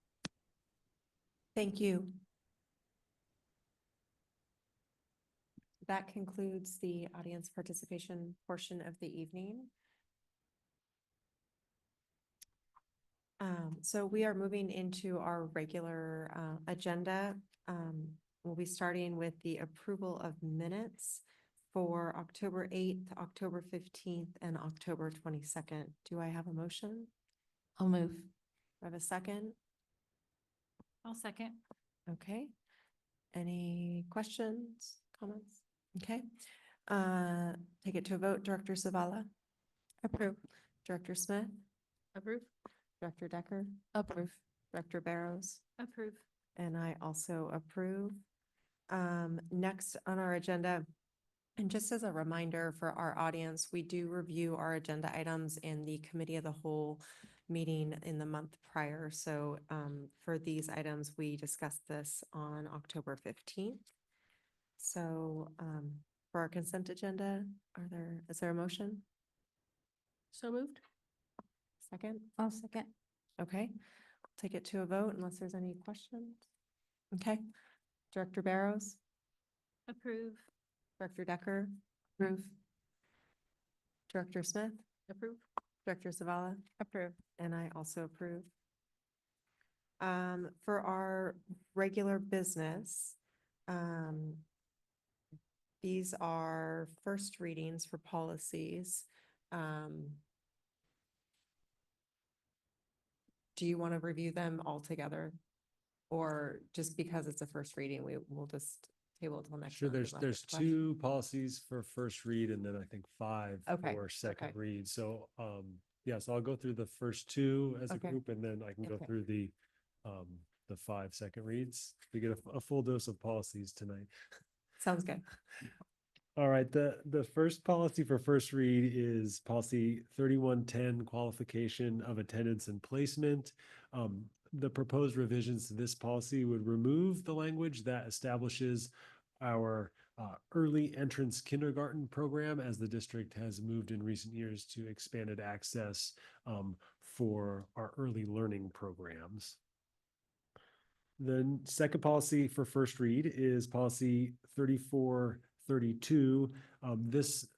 Thank you. That concludes the audience participation portion of the evening. So we are moving into our regular agenda. We'll be starting with the approval of minutes for October 8th, October 15th, and October 22nd. Do I have a motion? I'll move. Do I have a second? I'll second. Okay. Any questions, comments? Okay. Take it to a vote. Director Zavala? Approve. Director Smith? Approve. Director Decker? Approve. Director Barrows? Approve. And I also approve. Next on our agenda, and just as a reminder for our audience, we do review our agenda items in the committee of the whole meeting in the month prior. So for these items, we discussed this on October 15th. So for our consent agenda, is there a motion? So moved. Second? I'll second. Okay, take it to a vote unless there's any questions. Okay, Director Barrows, Approve. Director Decker, Approve. Director Smith, Approve. Director Zavala, Approve. and I also approve. For our regular business, these are first readings for policies. Do you want to review them all together? Or just because it's a first reading, will just table it till next Sure, month? there's 2 policies for first read and then I think 5 Okay, for second okay. read. So, yeah, so I'll go through the first 2 as a Okay. group and then I can go Okay. through the 5 second reads. We get a full dose of policies tonight. Sounds good. All right, the first policy for first read is policy 3110, qualification of attendance and placement. The proposed revisions to this policy would remove the language that establishes our early entrance kindergarten program, as the district has moved in recent years to expanded access for our early learning programs. The second policy for first read is policy 3432. This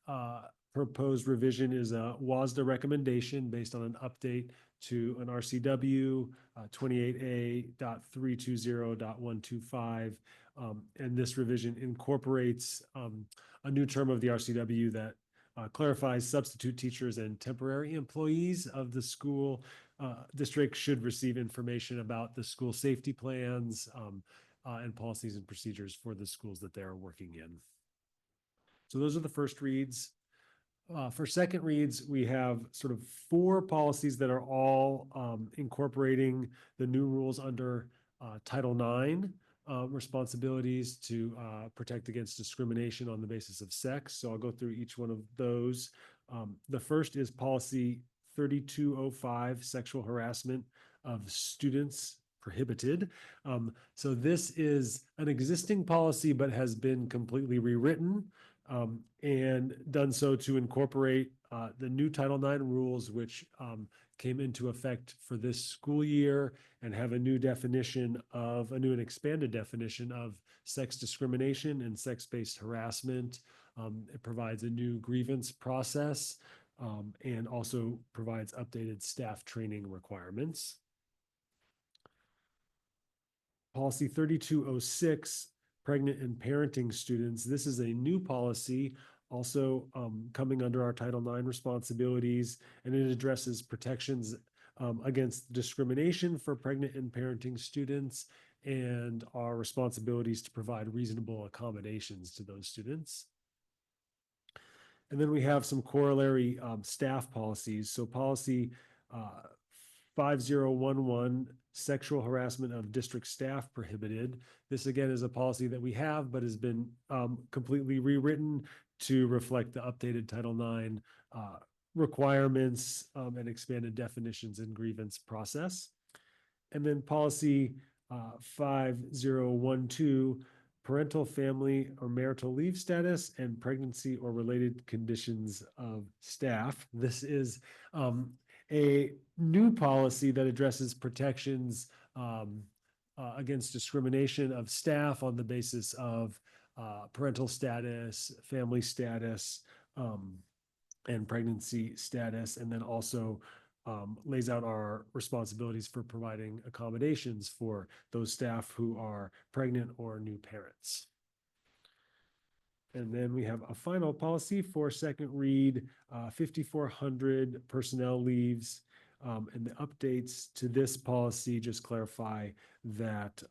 proposed revision is a WASDA recommendation based on an update to an RCW 28A.320.125. And this revision incorporates a new term of the RCW that clarifies substitute teachers and temporary employees of the school district should receive information about the school safety plans and policies and procedures for the schools that they are working in. So those are the first reads. For second reads, we have sort of 4 policies that are all incorporating the new rules under Title IX, responsibilities to protect against discrimination on the basis of sex. So I'll go through each one of those. The first is policy 3205, sexual harassment of students prohibited. So this is an existing policy, but has been completely rewritten and done so to incorporate the new Title IX rules, which came into effect for this school year and have a new definition of, a new and expanded definition of sex discrimination and sex-based harassment. It provides a new grievance process and also provides updated staff training requirements. Policy 3206, pregnant and parenting students. This is a new policy also coming under our Title IX responsibilities, and it addresses protections against discrimination for pregnant and parenting students and our responsibilities to provide reasonable accommodations to those students. And then we have some corollary staff policies. So policy 5011, sexual harassment of district staff prohibited. This again is a policy that we have, but has been completely rewritten to reflect the updated Title IX requirements and expanded definitions and grievance process. And then policy 5012, parental, family, or marital leave status and pregnancy or related conditions of staff. This is a new policy that addresses protections against discrimination of staff on the basis of parental status, family status, and pregnancy status, and then also lays out our responsibilities for providing accommodations for those staff who are pregnant or new parents. And then we have a final policy for second read, 5400 personnel leaves. And the updates to this policy just clarify that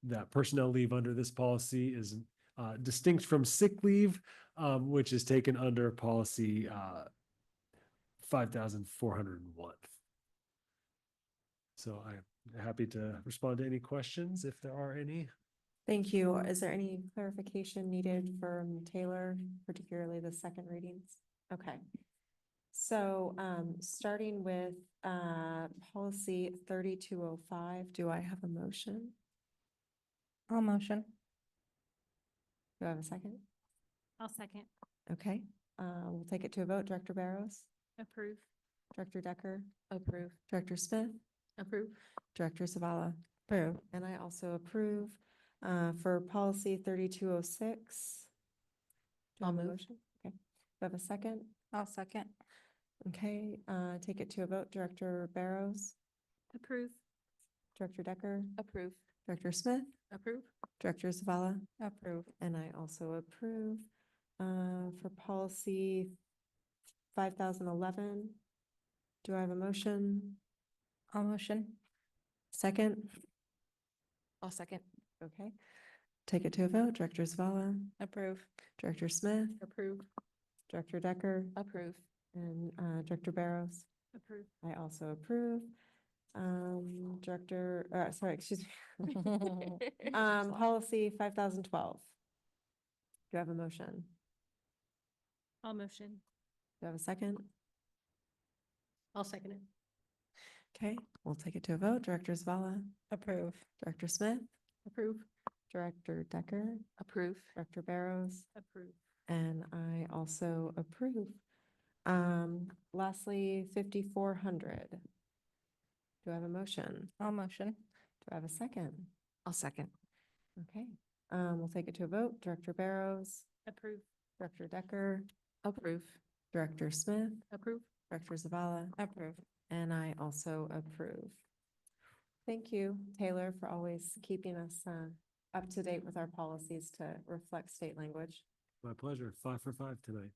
that personnel leave under this policy is distinct from sick leave, which is taken under policy 5401. So I'm happy to respond to any questions if there are any. Thank you. Is there any clarification needed from Taylor, particularly the second readings? Okay. So starting with policy 3205, do I have a motion? I'll motion. Do I have a second? I'll second. Okay, we'll take it to a vote. Director Barros, Approve. Director Decker, Approve. Director Smith, Approve. Director Zavala, Approve. and I also approve. For policy 3206. Do I I'll have a move. motion? Okay, do I have a second? I'll second. Okay, take it to a vote. Director Barros, Approve. Director Decker, Approve. Director Smith, Approve. Director Zavala, Approve. and I also approve. For policy 5011, do I have a motion? I'll motion. Second? I'll second. Okay. Take it to a vote. Director Zavala, Approve. Director Smith, Approve. Director Decker, Approve. and Director Barros. Approve. I also approve. Excuse me. Policy 5012. Do I have a motion? I'll motion. Do I have a second? I'll second it. Okay, we'll take it to a vote. Director Zavala, Approve. Director Smith, Approve. Director Decker, Approve. Director Barros, Approve. and I also approve. Lastly, 5400. Do I have a motion? I'll motion. Do I have a second? I'll second. Okay, we'll take it to a vote. Director Barros, Approve. Director Decker, Approve. Director Smith, Approve. Director Zavala, Approve. and I also approve. Thank you, Taylor, for always keeping us up to date with our policies to reflect state language. My pleasure. 5 for 5 tonight.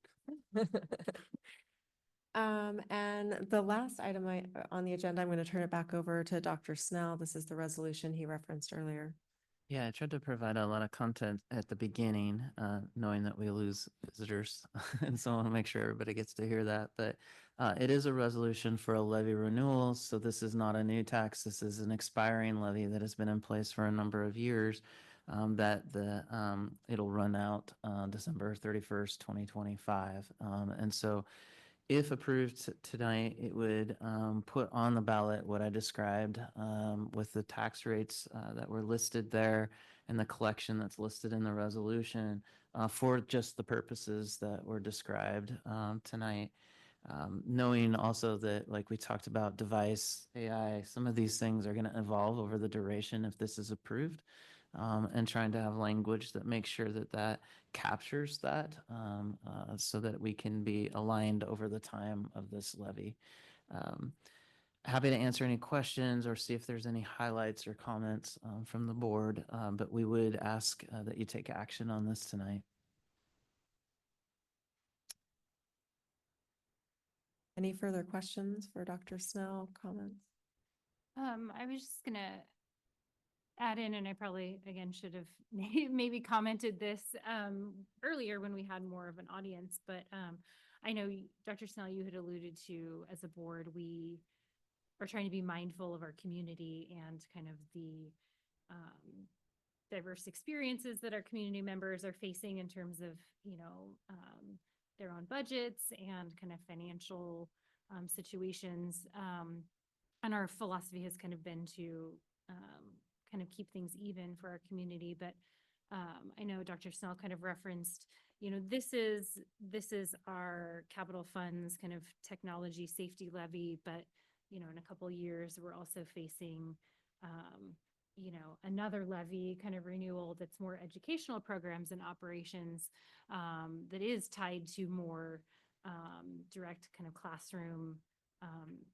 And the last item on the agenda, I'm going to turn it back over to Dr. Snell. This is the resolution he referenced earlier. Yeah, I tried to provide a lot of content at the beginning, knowing that we lose visitors. And so I want to make sure everybody gets to hear that. But it is a resolution for a levy renewal. So this is not a new tax. This is an expiring levy that has been in place for a number of years, it'll run out December 31st, 2025. And so if approved tonight, it would put on the ballot what I described with the tax rates that were listed there and the collection that's listed in the resolution for just the purposes that were described tonight. Knowing also that, like we talked about, device, AI, some of these things are going to evolve over the duration if this is approved, and trying to have language that makes sure that that captures that so that we can be aligned over the time of this levy. Um, Happy to answer any questions or see if there's any highlights or comments from the board, but we would ask that you take action on this tonight. Any further questions for Dr. Snell, comments? I was just gonna add in, and I probably, again, should have maybe commented this earlier when we had more of an audience, but I know, Dr. Snell, you had alluded to, as a board, we are trying to be mindful of our community and kind of the diverse experiences that our community members are facing in terms of, their own budgets and kind of financial situations. And our philosophy has kind of been to kind of keep things even for our community. But I know Dr. Snell kind of referenced, this is our capital funds kind of technology safety levy, but in a couple of years, we're also facing another levy kind of renewal that's more educational programs and operations, that is tied to more direct kind of classroom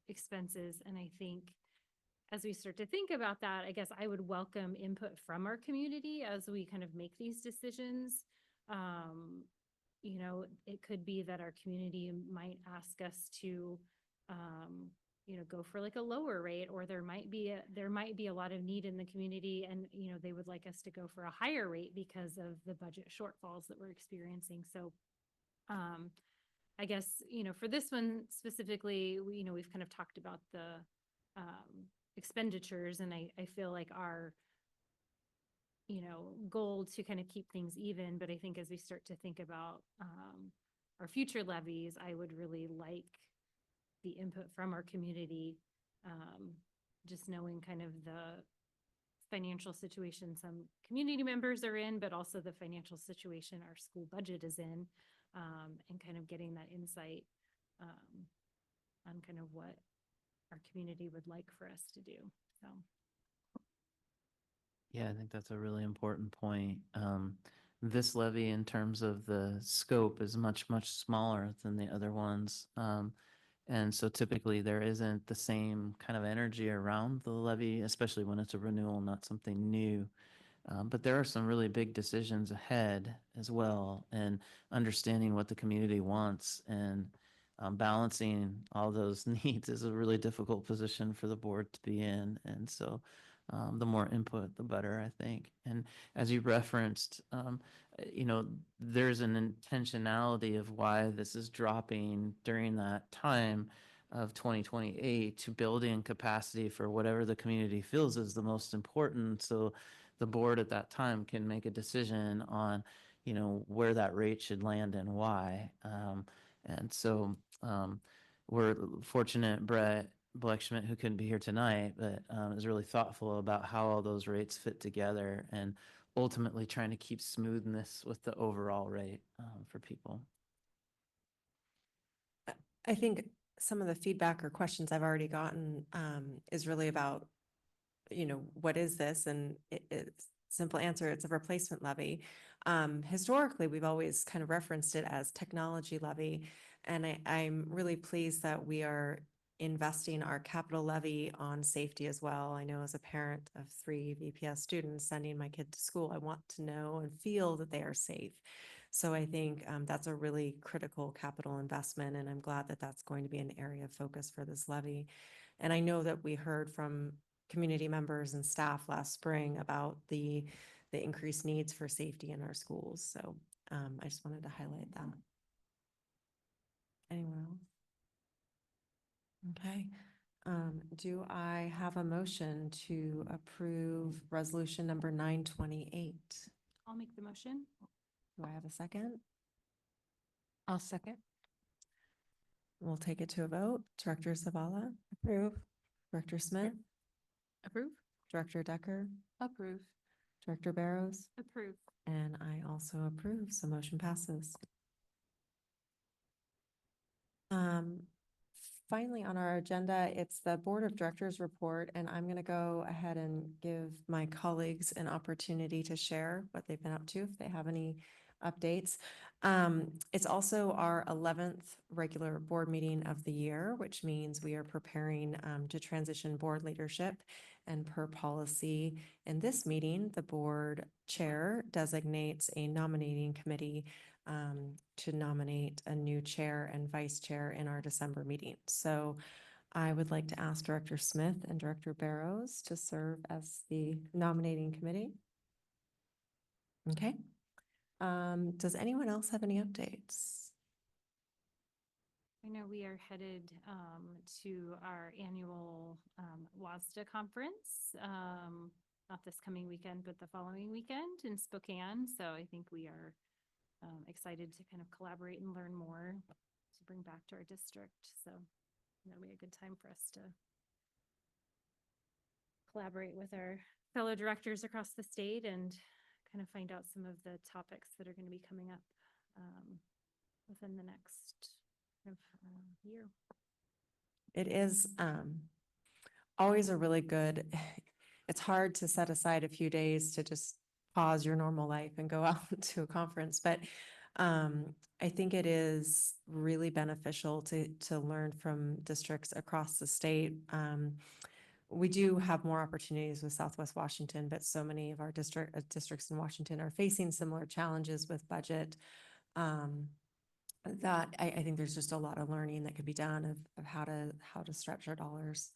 expenses. And I think as we start to think about that, I guess I would welcome input from our community as we kind of make these decisions. It could be that our community might ask us to go for like a lower rate, or there might be a lot of need in the community, and they would like us to go for a higher rate because of the budget shortfalls that we're experiencing. So I guess for this one specifically, we've kind of talked about the expenditures, and I feel like our goal to kind of keep things even. But I think as we start to think about our future levies, I would really like the input from our community, just knowing kind of the financial situation some community members are in, but also the financial situation our school budget is in, and kind of getting that insight on kind of what our community would like for us to do. So. Yeah, I think that's a really important point. This levy, in terms of the scope, is much, much smaller than the other ones. And so typically there isn't the same kind of energy around the levy, especially when it's a renewal, not something new. But there are some really big decisions ahead as well, and understanding what the community wants and balancing all those needs is a really difficult position for the board to be in. And so the more input, the better, I think. And as you referenced, there's an intentionality of why this is dropping during that time of 2028 to build in capacity for whatever the community feels is the most important. So the board at that time can make a decision on, where that rate should land and why. And so we're fortunate Brett Blechschmidt, who couldn't be here tonight, but is really thoughtful about how all those rates fit together and ultimately trying to keep smoothness with the overall rate for people. I think some of the feedback or questions I've already gotten is really about, what is this? And it's simple answer, it's a replacement levy. Historically, we've always kind of referenced it as technology levy. And I'm really pleased that we are investing our capital levy on safety as well. I know as a parent of 3 VPS students sending my kid to school, I want to know and feel that they are safe. So I think that's a really critical capital investment, and I'm glad that that's going to be an area of focus for this levy. And I know that we heard from community members and staff last spring about the increased needs for safety in our schools. So I just wanted to highlight that. Anyone else? Okay. Do I have a motion to approve resolution number 928? I'll make the motion. Do I have a second? I'll second. We'll take it to a vote. Director Zavala? Approve. Director Smith? Approve. Director Decker? Approve. Director Barrows? Approve. And I also approve, so motion passes. Finally, on our agenda, it's the Board of Directors report, and I'm going to go ahead and give my colleagues an opportunity to share what they've been up to, if they have any updates. It's also our 11th regular board meeting of the year, which means we are preparing to transition board leadership. And per policy, in this meeting, the board chair designates a nominating committee to nominate a new chair and vice chair in our December meeting. So I would like to ask Director Smith and Director Barrows to serve as the nominating committee. Okay. Does anyone else have any updates? I know we are headed to our annual WASDA conference, not this coming weekend, but the following weekend in Spokane. So I think we are excited to kind of collaborate and learn more to bring back to our district. So that'll be a good time for us to collaborate with our fellow directors across the state and kind of find out some of the topics that are going to be coming up within the next year. It is always a really good, it's hard to set aside a few days to just pause your normal life and go out to a conference, but I think it is really beneficial to learn from districts across the state. We do have more opportunities with Southwest Washington, but so many of our districts in Washington are facing similar challenges with budget. That I think there's just a lot of learning that could be done of how to stretch our dollars.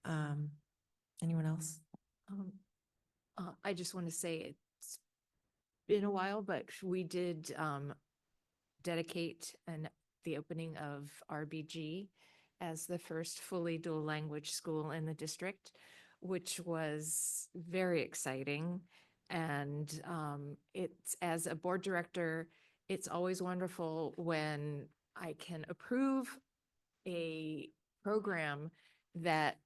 Anyone else? I just want to say it's been a while, but we did dedicate the opening of RBG as the first fully dual language school in the district, which was very exciting. And it's, as a board director, it's always wonderful when I can approve a program that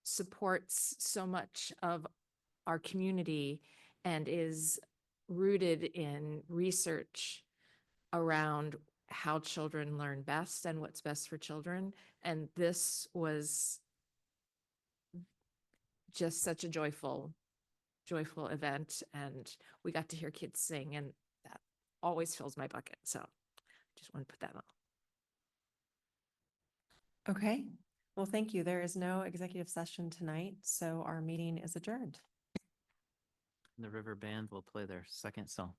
supports so much of our community and is rooted in research around how children learn best and what's best for children. And this was just such a joyful event. And we got to hear kids sing, and that always fills my bucket. So just want to put that on. Okay. Well, thank you. There is no executive session tonight, so our meeting is adjourned. The River Band will play their second song.